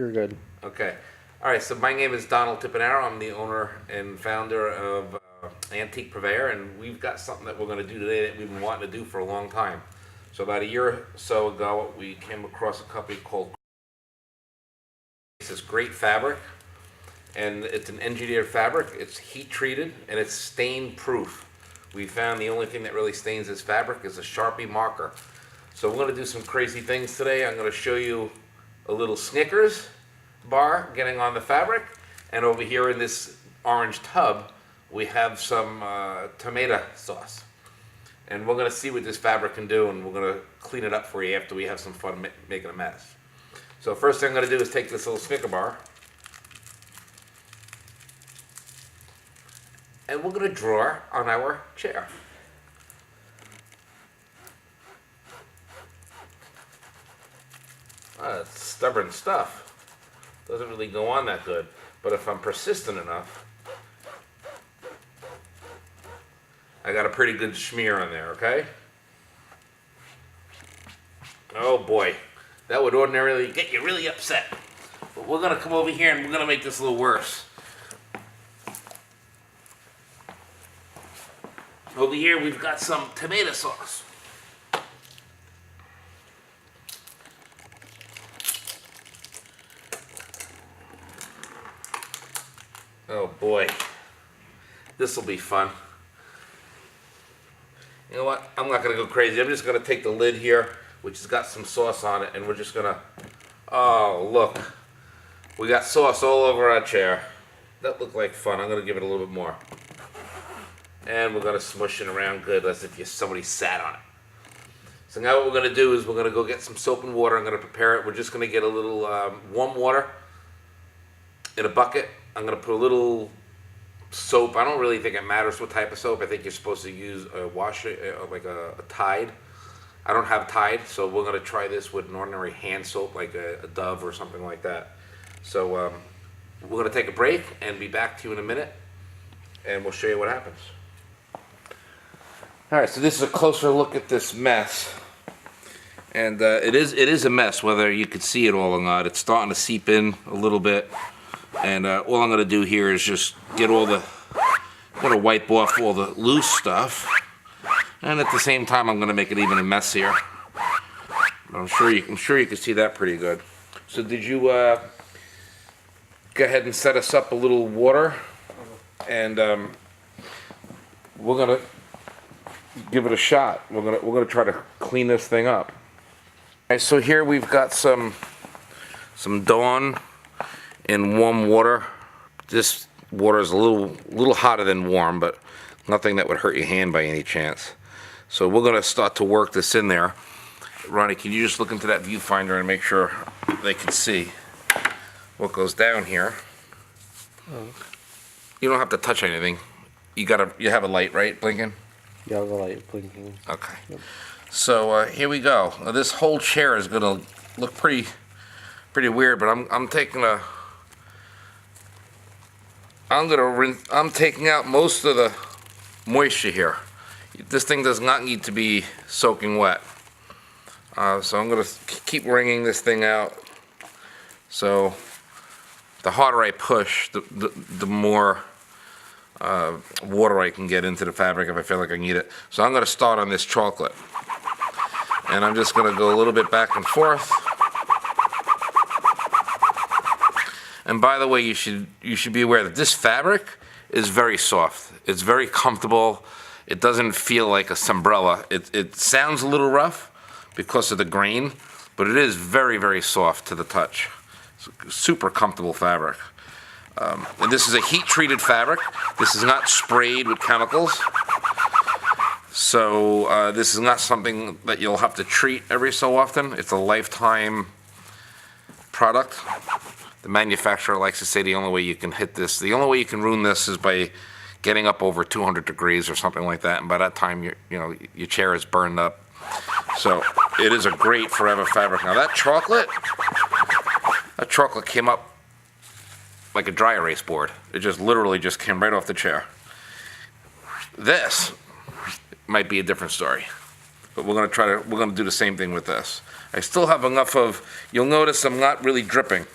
You're good. Okay. All right, so my name is Donald Tippanaro. I'm the owner and founder of Antique Purveyor, and we've got something that we're going to do today that we've been wanting to do for a long time. So about a year or so ago, we came across a company called this great fabric, and it's an engineered fabric. It's heat treated and it's stain proof. We found the only thing that really stains this fabric is a Sharpie marker. So we're going to do some crazy things today. I'm going to show you a little Snickers bar getting on the fabric, and over here in this orange tub we have some tomato sauce, and we're going to see what this fabric can do, and we're going to clean it up for you after we have some fun making a mess. So first thing I'm going to do is take this little Snicker bar and we're going to draw on our chair. It's stubborn stuff. Doesn't really go on that good. But if I'm persistent enough, I got a pretty good smear on there, okay? Oh boy, that would ordinarily get you really upset. But we're gonna come over here and we're gonna make this a little worse. Over here we've got some tomato sauce. Oh boy, this will be fun. You know what? I'm not going to go crazy. I'm just going to take the lid here, which has got some sauce on it, and we're just going to... Oh, look. We got sauce all over our chair. That looked like fun. I'm going to give it a little bit more. And we're going to smush it around good as if somebody sat on it. So now what we're going to do is we're going to go get some soap and water. I'm going to prepare it. We're just going to get a little warm water in a bucket. I'm going to put a little soap. I don't really think it matters what type of soap. I think you're supposed to use a wash, like a Tide. I don't have Tide, so we're going to try this with an ordinary hand soap, like a Dove or something like that. So we're going to take a break and be back to you in a minute, and we'll show you what happens. All right, so this is a closer look at this mess. And it is a mess, whether you can see it all or not. It's starting to seep in a little bit. And all I'm going to do here is just get I'm going to wipe off all the loose stuff. And at the same time, I'm going to make it even messier. I'm sure you can see that pretty good. So did you go ahead and set us up a little water? And we're going to give it a shot. We're going to try to clean this thing up. All right, so here we've got some Dawn in warm water. This water is a little hotter than warm, but nothing that would hurt your hand by any chance. So we're going to start to work this in there. Ronnie, can you just look into that viewfinder and make sure they can see what goes down here? Oh. You don't have to touch anything. You have a light, right, blinking? Yeah, I have a light blinking. Okay. Yep. So here we go. Now, this whole chair is going to look pretty weird, but I'm taking I'm taking out most of the moisture here. This thing does not need to be soaking wet. So I'm going to keep wringing this thing out. So the harder I push, the more water I can get into the fabric if I feel like I need it. So I'm going to start on this chocolate. And I'm just going to go a little bit back and forth. And by the way, you should be aware that this fabric is very soft. It's very comfortable. It doesn't feel like a umbrella. It sounds a little rough because of the grain, but it is very, very soft to the touch. It's super comfortable fabric. And this is a heat-treated fabric. This is not sprayed with chemicals. So this is not something that you'll have to treat every so often. It's a lifetime product. The manufacturer likes to say the only way you can hit this, the only way you can ruin this is by getting up over 200 degrees or something like that, and by that time your chair is burned up. So it is a great forever fabric. Now that chocolate came up like a dry erase board. It just literally just came right off the chair. This might be a different story, but we're gonna do the same thing with this. I still have enough of, you'll notice I'm not really dripping.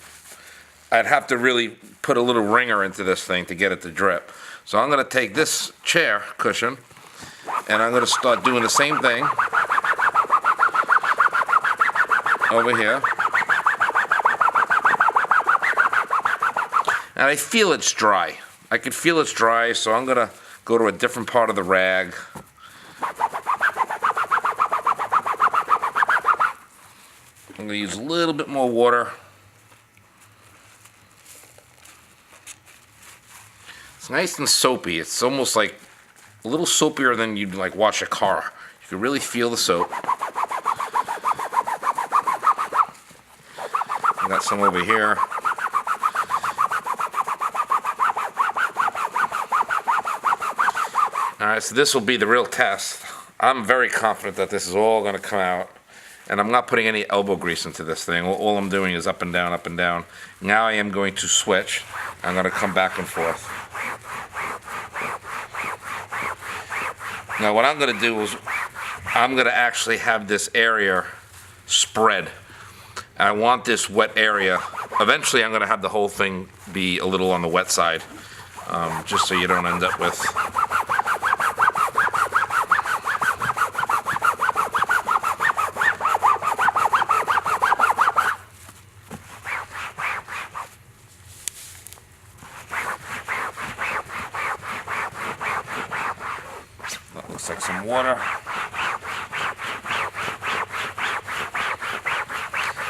I'd have to really put a little wringer into this thing to get it to drip. So I'm going to take this chair cushion and I'm going to start doing the same thing over here. And I feel it's dry. I can feel it's dry, so I'm going to go to a different part of the rag. I'm going to use a little bit more water. It's nice and soapy. It's almost like a little soapier than you'd like wash a car. You can really feel the soap. I got some over here. Alright, so this will be the real test. I'm very confident that this is all going to come out. And I'm not putting any elbow grease into this thing. All I'm doing is up and down, up and down. Now I am going to switch. I'm going to come back and forth. Now what I'm going to do is I'm going to actually have this area spread. I want this wet area. Eventually I'm going to have the whole thing be a little on the wet side. Just so you don't end up with... That looks like some water.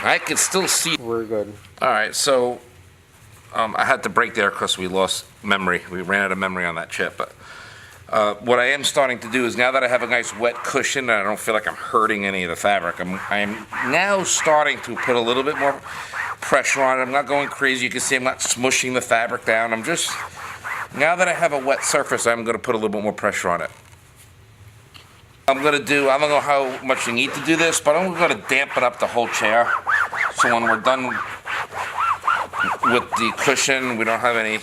I can still see. We're good. Alright, so I had to break there because we lost memory. We ran out of memory on that chip. But what I am starting to do is, now that I have a nice wet cushion and I don't feel like I'm hurting any of the fabric, I'm now starting to put a little bit more pressure on it. I'm not going crazy. You can see I'm not smushing the fabric down. I'm just, now that I have a wet surface, I'm going to put a little bit more pressure on it. I'm going to do, I don't know how much you need to do this, but I'm going to dampen up the whole chair. So when we're done with the cushion, we don't have any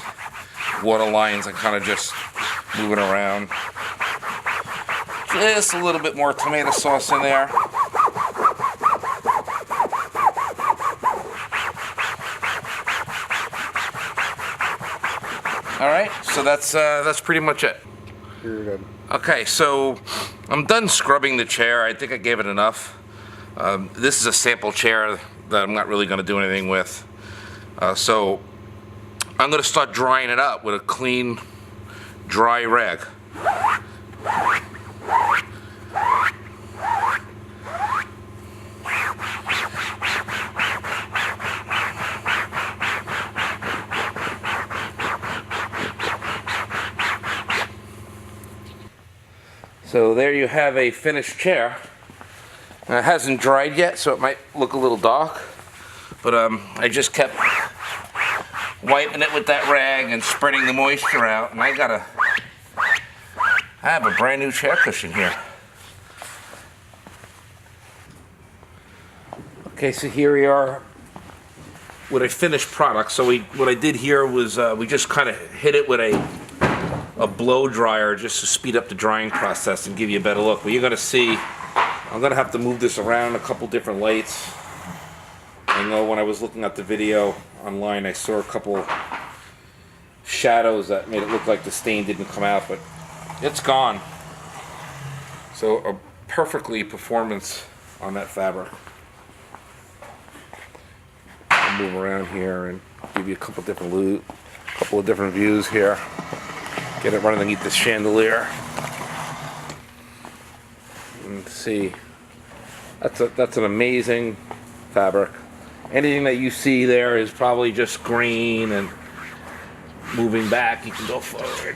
water lines. I kind of just move it around. Just a little bit more tomato sauce in there. Alright, so that's pretty much it. You're good. Okay, so I'm done scrubbing the chair. I think I gave it enough. This is a sample chair that I'm not really going to do anything with. So I'm going to start drying it up with a clean, dry rag. So there you have a finished chair. It hasn't dried yet, so it might look a little dark. But I just kept wiping it with that rag and spreading the moisture out, and I have a brand new chair cushion here. Okay, so here we are with a finished product. So what I did here was we just kind of hit it with a blow dryer just to speed up the drying process and give you a better look. But you're going to see, I'm going to have to move this around a couple different lights. I know when I was looking at the video online, I saw a couple shadows that made it look like the stain didn't come out, but it's gone. So a perfectly performance on that fabric. I'll move around here and give you a couple of different views here. Get it running underneath the chandelier. And see, that's an amazing fabric. Anything that you see there is probably just green, and moving back, you can go forward.